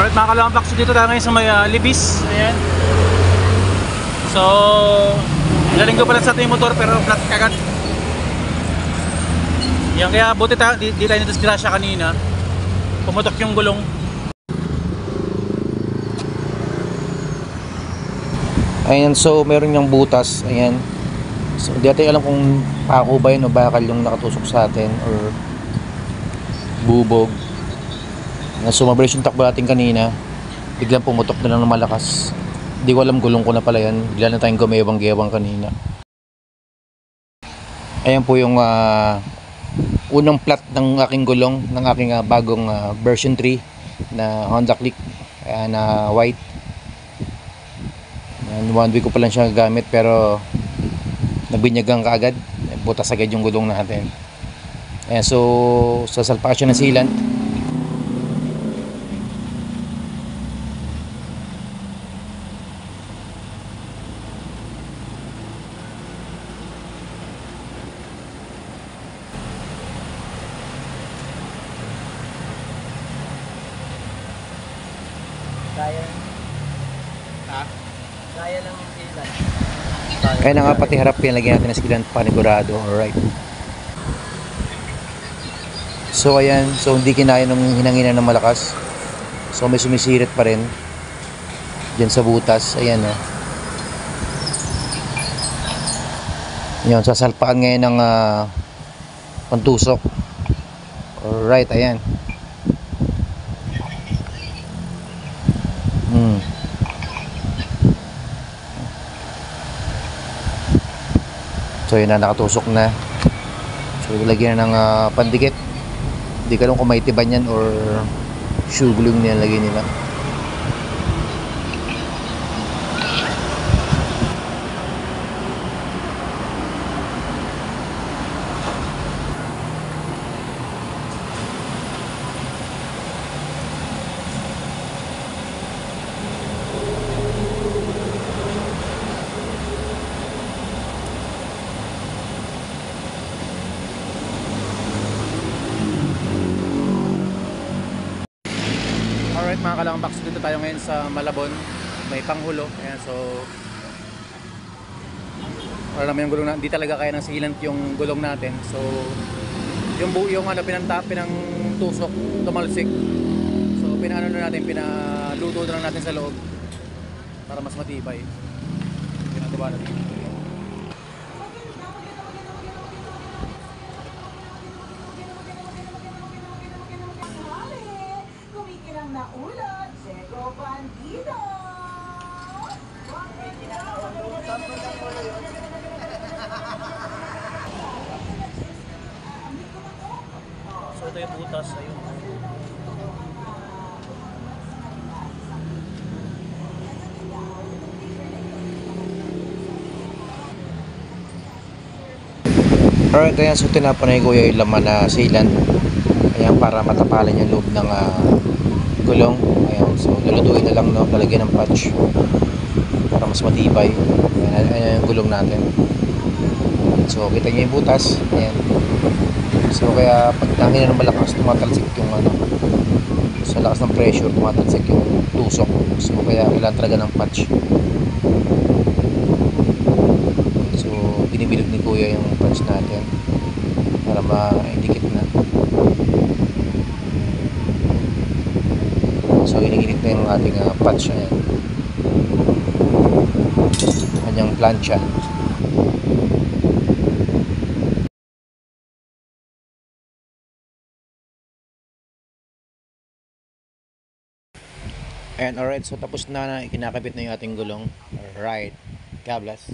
Alright mga kalambak, so dito tayo ngayon sa may Libis. Ayan. So, ilaling ko pala sa ating motor pero flat kagad. Yan, kaya buti di tayo nadisgrasya kanina. Pumutok yung gulong. Ayan, so meron yung butas. Ayan. So, di natin alam kung pako ba yun o bakal yung nakatusok sa atin or bubog. So, mabilis yung takbo natin kanina. Biglang pumutok na lang ng malakas. Hindi ko alam, gulong ko na pala yan. Bigla na tayong gumewang-gewang kanina. Ayan po yung unang plat ng aking gulong, ng aking bagong version 3 na Honda Click na white. And 1 week ko pa lang siya gamit pero nabinyagang kaagad. Butas agad yung gulong natin. Ayan, so sasalpak siya ng sealant. Kaya lang yung sealant. Kaya na nga pati harap pinalagyan natin ng sealant panigurado. Alright. So ayan, so hindi kinaya ng hinangina ng malakas. So may sumisirit pa rin dyan sa butas. Ayan o. Yun, sasalpakan ngayon ng pantusok. Alright, ayan. So yun na, nakatusok na. So lagyan na ng pandikit. Hindi ka lang kung maitiban yan or shoe glue yung nilalagay nila. Alright mga kalambak, so dito tayo ngayon sa Malabon. May panghulo. Ayan, so wala naman yung gulong na, di talaga kaya ng sealant yung gulong natin. So yung pinangtusok, tumalsik. So pinaano na natin, pinaluto na lang natin sa loob para mas matibay. Pinagawa natin. Na ulat, Checo Bandido. So ito yung butas, ayun. Alright, ayan, so tinapanay ko yung laman na sealant. Ayan, para matapalan yung loob ng gulong. Ayan, so lulutuin na lang, no, lalagyan ng patch para mas matibay. Ayan yung gulong natin. So kita nyo yung butas. Ayan. So kaya pag tangin na ng malakas, tumatalsik yung sa lakas ng pressure, tumatalsik yung tusok. So kaya kailangan talaga ng patch. So binibilog ni kuya yung patch natin para maidikit na. So iniginit na yung ating patch. Ayan. Kanyang plancha. And alright, so tapos na, kinakabit na yung ating gulong. Alright, God bless.